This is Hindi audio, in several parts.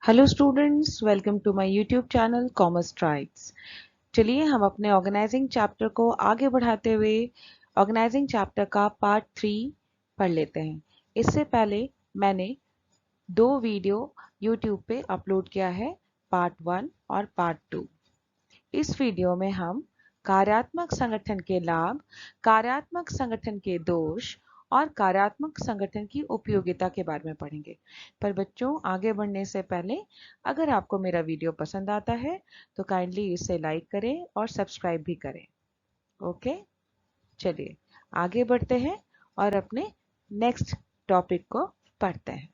Hello students, welcome to my YouTube channel Commerce Tribes. चलिए हम अपने ऑर्गेनाइजिंग चैप्टर को आगे बढ़ाते हुए ऑर्गेनाइजिंग चैप्टर का पार्ट 3 पढ़ लेते हैं। इससे पहले मैंने 2 वीडियो यूट्यूब पे अपलोड किया है, पार्ट 1 और पार्ट 2। इस वीडियो में हम कार्यात्मक संगठन के लाभ, कार्यात्मक संगठन के दोष और कार्यात्मक संगठन की उपयोगिता के बारे में पढ़ेंगे। पर बच्चों, आगे बढ़ने से पहले अगर आपको मेरा वीडियो पसंद आता है तो काइंडली इसे लाइक करें और सब्सक्राइब भी करें। ओके, चलिए आगे बढ़ते हैं और अपने नेक्स्ट टॉपिक को पढ़ते हैं।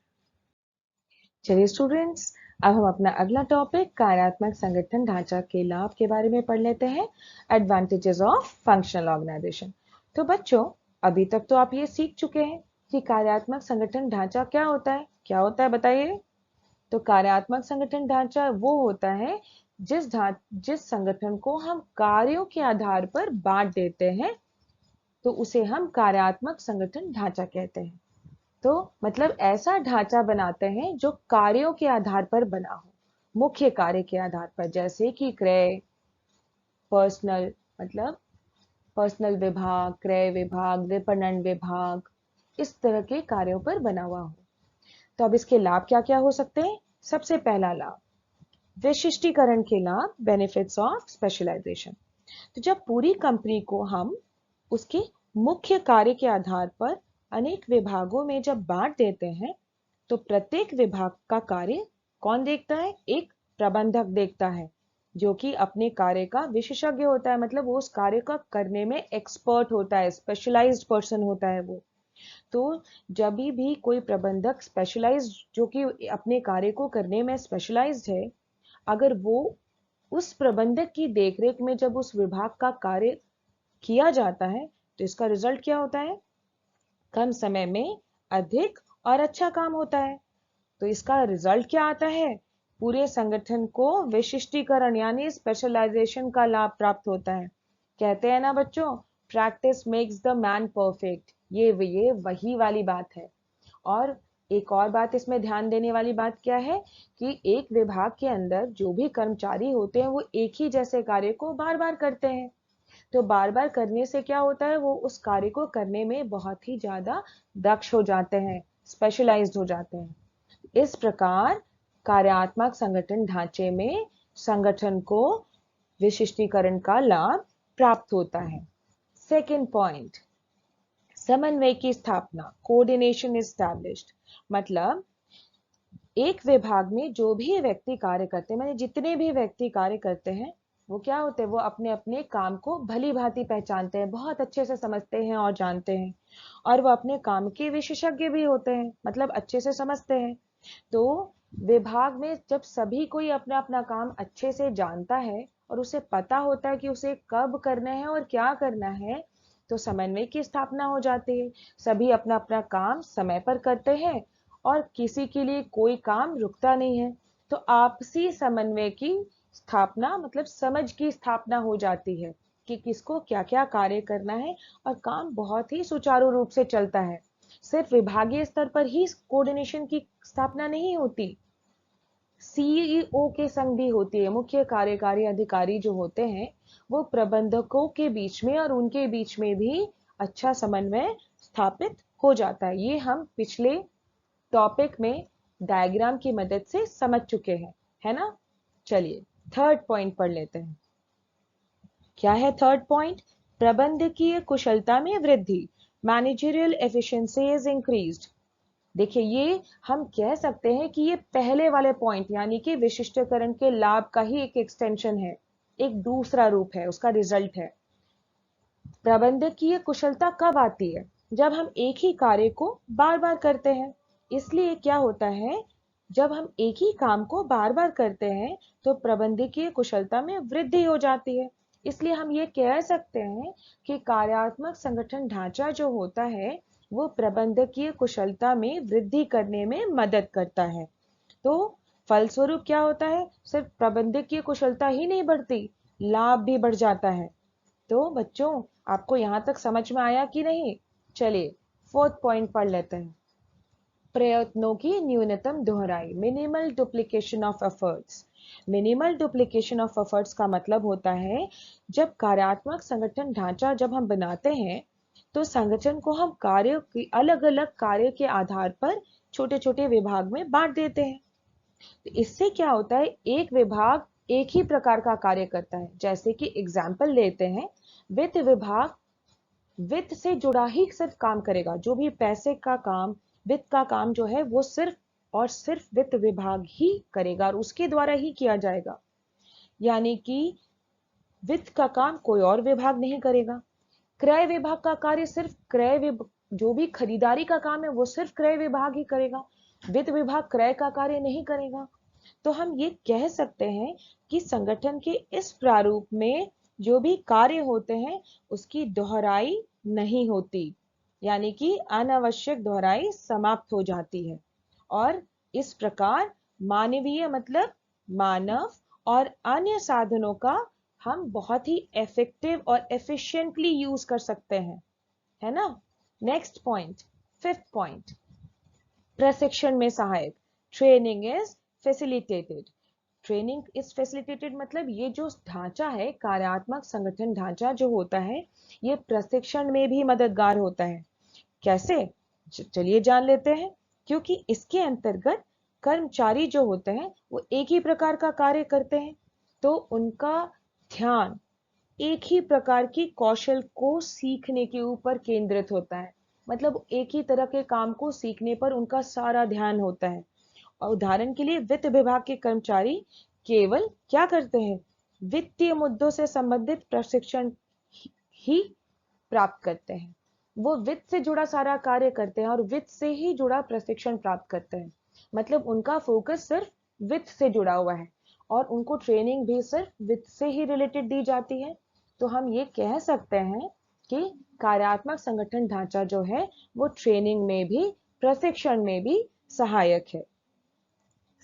चलिए स्टूडेंट्स, अब हम अपना अगला टॉपिक कार्यात्मक संगठन ढांचा के लाभ के बारे में पढ़ लेते हैं, एडवांटेजेस ऑफ फंक्शनल ऑर्गेनाइजेशन। तो बच्चों, अभी तक तो आप ये सीख चुके हैं कि कार्यात्मक संगठन ढांचा क्या होता है। क्या होता है बताइए? तो कार्यात्मक संगठन ढांचा वो होता है जिस संगठन को हम कार्यों के आधार पर बांट देते हैं, तो उसे हम कार्यात्मक संगठन ढांचा कहते हैं। तो मतलब ऐसा ढांचा बनाते हैं जो कार्यों के आधार पर बना हो, मुख्य कार्य के आधार पर, जैसे कि क्रय, पर्सनल मतलब पर्सनल विभाग, क्रय विभाग, विपणन विभाग, इस तरह के कार्यों पर बना हुआ हो। तो अब इसके लाभ क्या क्या हो सकते हैं? सबसे पहला लाभ, विशिष्टीकरण के लाभ, बेनिफिट्स ऑफ स्पेशलाइजेशन। तो जब पूरी कंपनी को हम उसके मुख्य कार्य के आधार पर अनेक विभागों में जब बांट देते हैं, तो प्रत्येक विभाग का कार्य कौन देखता है? एक प्रबंधक देखता है, जो कि अपने कार्य का विशेषज्ञ होता है, मतलब वो उस कार्य का करने में एक्सपर्ट होता है, स्पेशलाइज्ड पर्सन होता है वो। तो जब भी कोई प्रबंधक स्पेशलाइज्ड, जो कि अपने कार्य को करने में स्पेशलाइज्ड है, अगर वो उस प्रबंधक की देखरेख में जब उस विभाग का कार्य किया जाता है, तो इसका रिजल्ट क्या होता है? कम समय में अधिक और अच्छा काम होता है। तो इसका रिजल्ट क्या आता है? पूरे संगठन को विशिष्टीकरण यानी स्पेशलाइजेशन का लाभ प्राप्त होता है। कहते हैं ना बच्चों, practice makes the man perfect. ये वही वाली बात है। और एक और बात इसमें ध्यान देने वाली बात क्या है कि एक विभाग के अंदर जो भी कर्मचारी होते हैं वो एक ही जैसे कार्य को बार बार करते हैं। तो बार बार करने से क्या होता है? वो उस कार्य को करने में बहुत ही ज्यादा दक्ष हो जाते हैं, स्पेशलाइज्ड हो जाते हैं। इस प्रकार कार्यात्मक संगठन ढांचे में संगठन को विशिष्टीकरण का लाभ प्राप्त होता है। सेकेंड पॉइंट, समन्वय की स्थापना, कोऑर्डिनेशन एस्टैब्लिश्ड। मतलब एक विभाग में जो भी व्यक्ति कार्य करते हैं, माने जितने भी व्यक्ति कार्य करते हैं, वो क्या होते हैं? वो अपने अपने काम को भली भांति पहचानते हैं, बहुत अच्छे से समझते हैं और जानते हैं, और वो अपने काम के विशेषज्ञ भी होते हैं, मतलब अच्छे से समझते हैं। तो विभाग में जब सभी कोई अपना अपना काम अच्छे से जानता है और उसे पता होता है कि उसे कब करना है और क्या करना है, तो समन्वय की स्थापना हो जाती है। सभी अपना अपना काम समय पर करते हैं और किसी के लिए कोई काम रुकता नहीं है। तो आपसी समन्वय की स्थापना मतलब समझ की स्थापना हो जाती है कि किसको क्या क्या कार्य करना है, और काम बहुत ही सुचारू रूप से चलता है। सिर्फ विभागीय स्तर पर ही कोऑर्डिनेशन की स्थापना नहीं होती, सीईओ के संग भी होती है। मुख्य कार्यकारी अधिकारी जो होते हैं, वो प्रबंधकों के बीच में और उनके बीच में भी अच्छा समन्वय स्थापित हो जाता है। ये हम पिछले टॉपिक में डायग्राम की मदद से समझ चुके हैं, है ना? चलिए थर्ड पॉइंट पढ़ लेते हैं। क्या है थर्ड पॉइंट? प्रबंधकीय कुशलता में वृद्धि, मैनेजरियल एफिशिएंसी इज इंक्रीज्ड। देखिए, ये हम कह सकते हैं कि ये पहले वाले पॉइंट यानी कि विशिष्टीकरण के लाभ का ही एक एक्सटेंशन है, एक दूसरा रूप है, उसका रिजल्ट है। प्रबंधकीय कुशलता कब आती है? जब हम एक ही कार्य को बार बार करते हैं। इसलिए क्या होता है, जब हम एक ही काम को बार बार करते हैं तो प्रबंधकीय कुशलता में वृद्धि हो जाती है। इसलिए हम ये कह सकते हैं कि कार्यात्मक संगठन ढांचा जो होता है वो प्रबंधकीय कुशलता में वृद्धि करने में मदद करता है। तो फलस्वरूप क्या होता है? सिर्फ प्रबंधकीय कुशलता ही नहीं बढ़ती, लाभ भी बढ़ जाता है। तो बच्चों, आपको यहां तक समझ में आया कि नहीं? चलिए फोर्थ पॉइंट पढ़ लेते हैं। प्रयत्नों की न्यूनतम दोहराई, minimal duplication of efforts. Minimal duplication of efforts का मतलब होता है जब कार्यात्मक संगठन ढांचा जब हम बनाते हैं तो संगठन को हम कार्य की अलग अलग कार्य के आधार पर छोटे छोटे विभाग में बांट देते हैं। तो इससे क्या होता है, एक विभाग एक ही प्रकार का कार्य करता है। जैसे कि एग्जाम्पल लेते हैं, वित्त विभाग वित्त से जुड़ा ही सिर्फ काम करेगा, जो भी पैसे का काम, वित्त का काम जो है वो सिर्फ और सिर्फ वित्त विभाग ही करेगा और उसके द्वारा ही किया जाएगा। यानी कि वित्त का काम कोई और विभाग नहीं करेगा। क्रय विभाग का कार्य सिर्फ जो भी खरीदारी का काम है वो सिर्फ क्रय विभाग ही करेगा, वित्त विभाग क्रय का कार्य नहीं करेगा। तो हम ये कह सकते हैं कि संगठन के इस प्रारूप में जो भी कार्य होते हैं उसकी दोहराई नहीं होती, यानी कि अनावश्यक दोहराई समाप्त हो जाती है। और इस प्रकार मानवीय मतलब मानव और अन्य साधनों का हम बहुत ही इफेक्टिव और एफिशिएंटली यूज कर सकते हैं, है ना। नेक्स्ट पॉइंट, फिफ्थ पॉइंट, प्रशिक्षण में सहायक। Training is facilitated. Training is facilitated मतलब ये जो ढांचा है, कार्यात्मक संगठन ढांचा जो होता है, ये प्रशिक्षण में भी मददगार होता है। कैसे, चलिए जान लेते हैं। क्योंकि इसके अंतर्गत कर्मचारी जो होते हैं वो एक ही प्रकार का कार्य करते हैं, तो उनका ध्यान एक ही प्रकार की कौशल को सीखने के ऊपर केंद्रित होता है। मतलब एक ही तरह के काम को सीखने पर उनका सारा ध्यान होता है। और उदाहरण के लिए वित्त विभाग के कर्मचारी केवल क्या करते हैं, वित्तीय मुद्दों से संबंधित प्रशिक्षण ही प्राप्त करते हैं। वो वित्त से जुड़ा सारा कार्य करते हैं और वित्त से ही जुड़ा प्रशिक्षण प्राप्त करते हैं। मतलब उनका फोकस सिर्फ वित्त से जुड़ा हुआ है और उनको ट्रेनिंग भी सिर्फ वित्त से ही रिलेटेड दी जाती है। तो हम ये कह सकते हैं कि कार्यात्मक संगठन ढांचा जो है वो ट्रेनिंग में भी प्रशिक्षण में भी सहायक है।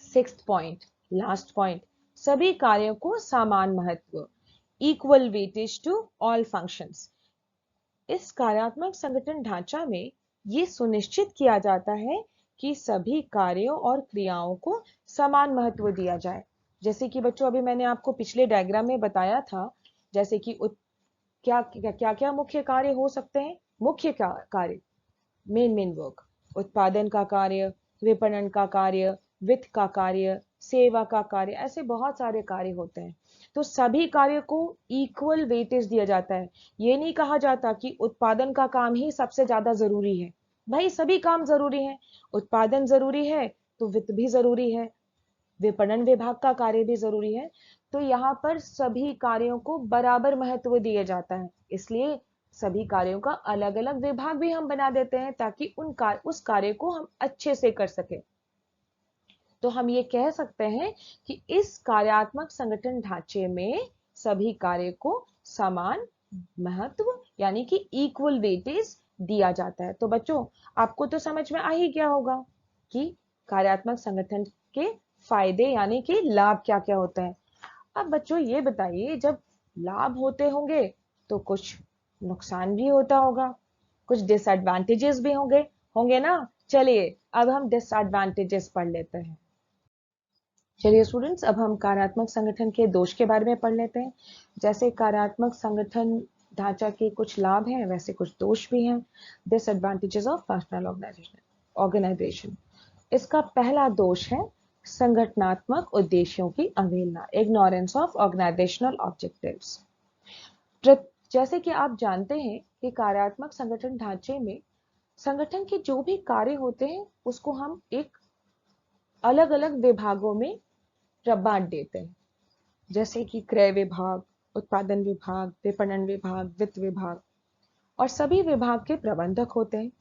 सिक्स्थ पॉइंट, लास्ट पॉइंट, सभी कार्यों को समान महत्व, equal weightage to all functions. इस कार्यात्मक संगठन ढांचा में ये सुनिश्चित किया जाता है कि सभी कार्यों और क्रियाओं को समान महत्व दिया जाए। जैसे कि बच्चों अभी मैंने आपको पिछले डायग्राम में बताया था, जैसे कि क्या क्या क्या क्या मुख्य कार्य हो सकते हैं। मुख्य कार्य, मेन वर्क, उत्पादन का कार्य, विपणन का कार्य, वित्त का कार्य, सेवा का कार्य, ऐसे बहुत सारे कार्य होते हैं। तो सभी कार्य को इक्वल वेटेज दिया जाता है। ये नहीं कहा जाता कि उत्पादन का काम ही सबसे ज्यादा जरूरी है। भाई सभी काम जरूरी है, उत्पादन जरूरी है तो वित्त भी जरूरी है, विपणन विभाग का कार्य भी जरूरी है। तो यहाँ पर सभी कार्यों को बराबर महत्व दिया जाता है, इसलिए सभी कार्यों का अलग अलग विभाग भी हम बना देते हैं ताकि उस कार्य को हम अच्छे से कर सके। तो हम ये कह सकते हैं कि इस कार्यात्मक संगठन ढांचे में सभी कार्य को समान महत्व यानी कि इक्वल वेटेज दिया जाता है। तो बच्चों आपको तो समझ में आ ही गया होगा कि कार्यात्मक संगठन के फायदे यानी कि लाभ क्या क्या होते हैं। अब बच्चों ये बताइए, जब लाभ होते होंगे तो कुछ नुकसान भी होता होगा, कुछ डिसएडवांटेजेस भी होंगे होंगे ना। चलिए अब हम डिसएडवांटेजेस पढ़ लेते हैं। चलिए स्टूडेंट्स, अब हम कार्यात्मक संगठन के दोष के बारे में पढ़ लेते हैं। जैसे कार्यात्मक संगठन ढांचा के कुछ लाभ हैं वैसे कुछ दोष भी हैं। Disadvantages of functional organisation. इसका पहला दोष है संगठनात्मक उद्देश्यों की अवहेलना, इग्नोरेंस ऑफ ऑर्गेनाइजेशनल ऑब्जेक्टिव्स। जैसे कि आप जानते हैं कि कार्यात्मक संगठन ढांचे में संगठन के जो भी कार्य होते हैं उसको हम एक अलग अलग विभागों में बांट देते हैं। जैसे कि क्रय विभाग, उत्पादन विभाग, विपणन विभाग, वित्त विभाग, और सभी विभाग के प्रबंधक होते हैं।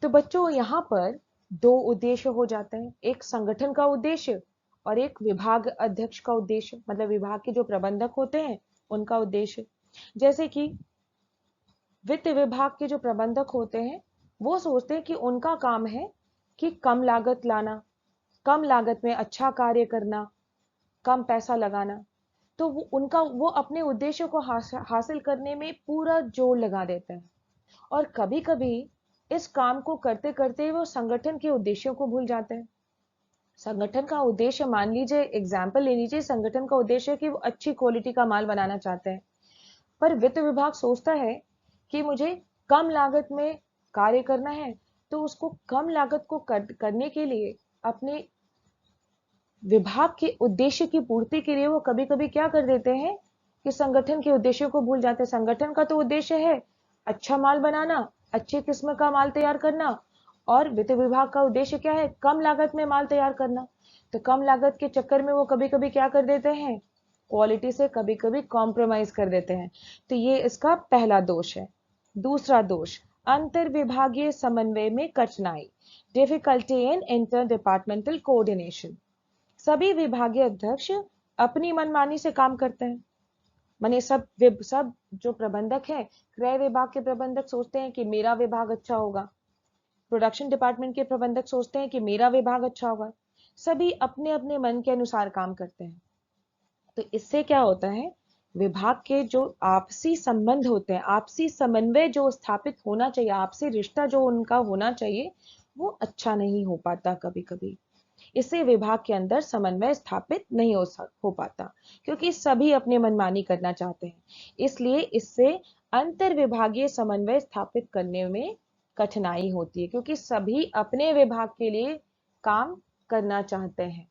तो बच्चों यहाँ पर दो उद्देश्य हो जाते हैं, एक संगठन का उद्देश्य और एक विभाग अध्यक्ष का उद्देश्य, मतलब विभाग के जो प्रबंधक होते हैं उनका उद्देश्य। जैसे कि वित्त विभाग के जो प्रबंधक होते हैं वो सोचते हैं कि उनका काम है कि कम लागत लाना, कम लागत में अच्छा कार्य करना, कम पैसा लगाना। तो वो अपने उद्देश्य को हासिल करने में पूरा जोर लगा देते हैं। और कभी कभी इस काम को करते करते वो संगठन के उद्देश्यों को भूल जाते हैं। संगठन का उद्देश्य, मान लीजिए, एग्जाम्पल ले लीजिए, संगठन का उद्देश्य है कि वो अच्छी क्वालिटी का माल बनाना चाहते हैं, पर वित्त विभाग सोचता है कि मुझे कम लागत में कार्य करना है, तो उसको कम लागत को करने के लिए अपने विभाग के उद्देश्य की पूर्ति के लिए वो कभी कभी क्या कर देते हैं कि संगठन के उद्देश्यों को भूल जाते हैं। संगठन का तो उद्देश्य है अच्छा माल बनाना, अच्छे किस्म का माल तैयार करना, और वित्त विभाग का उद्देश्य क्या है, कम लागत में माल तैयार करना। तो कम लागत के चक्कर में वो कभी कभी क्या कर देते हैं, क्वालिटी से कभी कभी कॉम्प्रोमाइज कर देते हैं। तो ये इसका पहला दोष है। दूसरा दोष, अंतर विभागीय समन्वय में कठिनाई, difficulty in inter departmental coordination. सभी विभागीय अध्यक्ष अपनी मनमानी से काम करते हैं। माने सब जो प्रबंधक है, क्रय विभाग के प्रबंधक सोचते हैं कि मेरा विभाग अच्छा होगा, प्रोडक्शन डिपार्टमेंट के प्रबंधक सोचते हैं कि मेरा विभाग अच्छा होगा। सभी अपने अपने मन के अनुसार काम करते हैं। तो इससे क्या होता है, विभाग के जो आपसी संबंध होते हैं, आपसी समन्वय जो स्थापित होना चाहिए, आपसी रिश्ता जो उनका होना चाहिए, वो अच्छा नहीं हो पाता कभी कभी। इससे विभाग के अंदर समन्वय स्थापित नहीं हो पाता, क्योंकि सभी अपने मनमानी करना चाहते हैं। इसलिए इससे अंतर विभागीय समन्वय स्थापित करने में कठिनाई होती है, क्योंकि सभी अपने विभाग के लिए काम करना चाहते हैं,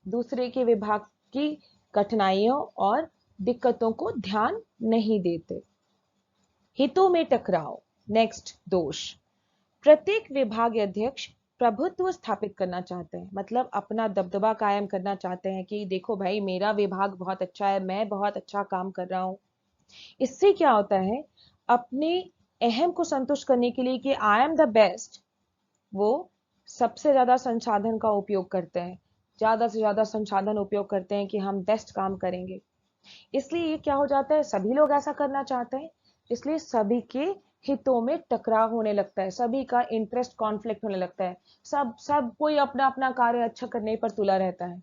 दूसरे के विभाग की कठिनाइयों और दिक्कतों को ध्यान नहीं देते। हितों में टकराव, नेक्स्ट दोष। प्रत्येक विभाग अध्यक्ष प्रभुत्व स्थापित करना चाहते हैं, मतलब अपना दबदबा कायम करना चाहते हैं कि देखो भाई, मेरा विभाग बहुत अच्छा है, मैं बहुत अच्छा काम कर रहा हूं। इससे क्या होता है, अपने अहम को संतुष्ट करने के लिए कि आई एम द बेस्ट, वो सबसे ज्यादा संसाधन का उपयोग करते हैं, ज्यादा से ज्यादा संसाधन उपयोग करते हैं कि हम बेस्ट काम करेंगे। इसलिए ये क्या हो जाता है, सभी लोग ऐसा करना चाहते हैं, इसलिए सभी के हितों में टकराव होने लगता है, सभी का इंटरेस्ट कॉन्फ्लिक्ट होने लगता है, सब सब कोई अपना अपना कार्य अच्छा करने पर तुला रहता है।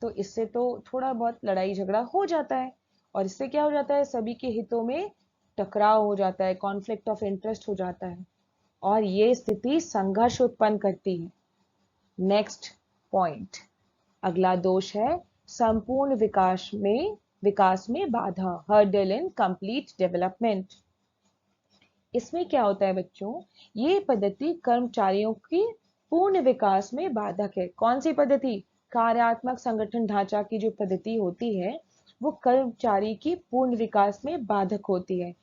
तो इससे तो थोड़ा बहुत लड़ाई झगड़ा हो जाता है, और इससे क्या हो जाता है, सभी के हितों में टकराव हो जाता है, कॉन्फ्लिक्ट ऑफ इंटरेस्ट हो जाता है, और ये स्थिति संघर्ष उत्पन्न करती है। नेक्स्ट पॉइंट, अगला दोष है संपूर्ण विकास में बाधा, हर्डल इन कंप्लीट डेवलपमेंट। इसमें क्या होता है बच्चों, ये पद्धति कर्मचारियों की पूर्ण विकास में बाधक है। कौन सी पद्धति, कार्यात्मक संगठन ढांचा की जो पद्धति होती है, वो कर्मचारी की पूर्ण विकास में बाधक होती है।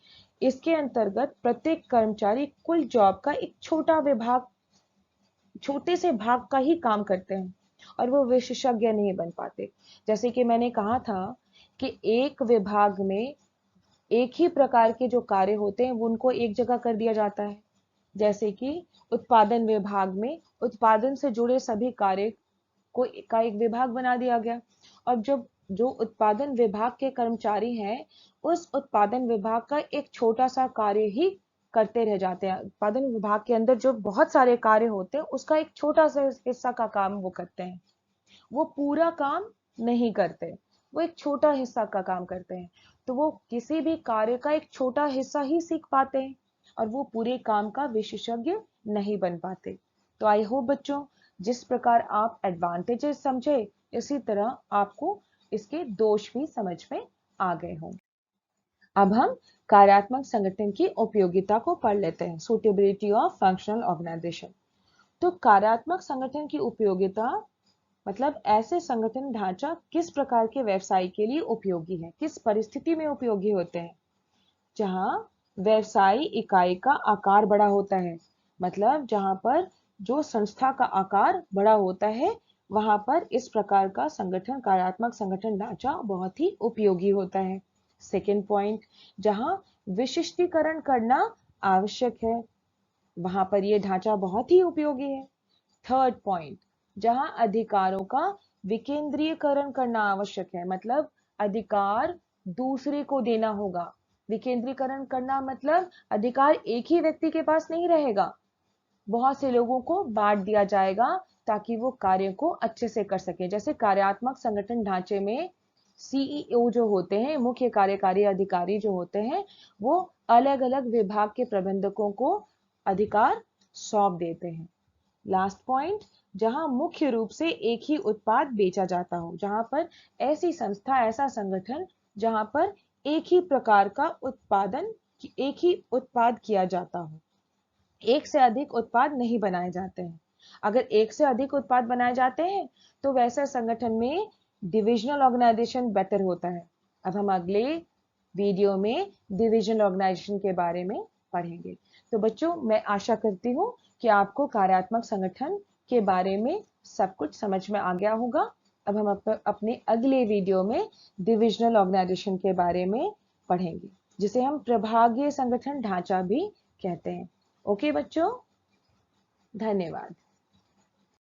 इसके अंतर्गत प्रत्येक कर्मचारी कुल जॉब का एक छोटे से भाग का ही काम करते हैं, और वो विशेषज्ञ नहीं बन पाते। जैसे कि मैंने कहा था कि एक विभाग में एक ही प्रकार के जो कार्य होते हैं वो उनको एक जगह कर दिया जाता है। जैसे कि उत्पादन विभाग में उत्पादन से जुड़े सभी कार्य को का एक विभाग बना दिया गया, और जब जो उत्पादन विभाग के कर्मचारी हैं, उस उत्पादन विभाग का एक छोटा सा कार्य ही करते रह जाते हैं। उत्पादन विभाग के अंदर जो बहुत सारे कार्य होते हैं, उसका एक छोटा सा हिस्सा का काम वो करते हैं, वो पूरा काम नहीं करते, वो एक छोटा हिस्सा का काम करते हैं। तो वो किसी भी कार्य का एक छोटा हिस्सा ही सीख पाते हैं, और वो पूरे काम का विशेषज्ञ नहीं बन पाते। तो आई होप बच्चों, जिस प्रकार आप एडवांटेजेस समझे, इसी तरह आपको इसके दोष भी समझ में आ गए हों। अब हम कार्यात्मक संगठन की उपयोगिता को पढ़ लेते हैं, सुटेबिलिटी ऑफ फंक्शनल ऑर्गेनाइजेशन। तो कार्यात्मक संगठन की उपयोगिता मतलब ऐसे संगठन ढांचा किस प्रकार के व्यवसाय के लिए उपयोगी है, किस परिस्थिति में उपयोगी होते हैं। जहां व्यवसायी इकाई का आकार बड़ा होता है, मतलब जहां पर जो संस्था का आकार बड़ा होता है, वहां पर इस प्रकार का संगठन, कार्यात्मक संगठन ढांचा बहुत ही उपयोगी होता है। सेकेंड पॉइंट, जहां विशिष्टीकरण करना आवश्यक है, वहां पर यह ढांचा बहुत ही उपयोगी है। थर्ड पॉइंट, जहां अधिकारों का विकेंद्रीयकरण करना आवश्यक है, मतलब अधिकार दूसरे को देना होगा। विकेंद्रीकरण करना मतलब अधिकार एक ही व्यक्ति के पास नहीं रहेगा, बहुत से लोगों को बांट दिया जाएगा, ताकि वो कार्य को अच्छे से कर सके। जैसे कार्यात्मक संगठन ढांचे में सीईओ जो होते हैं, मुख्य कार्यकारी अधिकारी जो होते हैं, वो अलग अलग विभाग के प्रबंधकों को अधिकार सौंप देते हैं। लास्ट पॉइंट, जहां मुख्य रूप से एक ही उत्पाद बेचा जाता हो, जहां पर ऐसी संस्था, ऐसा संगठन जहां पर एक ही प्रकार का एक ही उत्पाद किया जाता हो, एक से अधिक उत्पाद नहीं बनाए जाते हैं। अगर एक से अधिक उत्पाद बनाए जाते हैं तो वैसे संगठन में डिविजनल ऑर्गेनाइजेशन बेटर होता है। अब हम अगले वीडियो में डिविजनल ऑर्गेनाइजेशन के बारे में पढ़ेंगे। तो बच्चों, मैं आशा करती हूँ कि आपको कार्यात्मक संगठन के बारे में सब कुछ समझ में आ गया होगा। अब हम अपने अगले वीडियो में डिविजनल ऑर्गेनाइजेशन के बारे में पढ़ेंगे, जिसे हम प्रभागीय संगठन ढांचा भी कहते हैं। ओके बच्चों, धन्यवाद।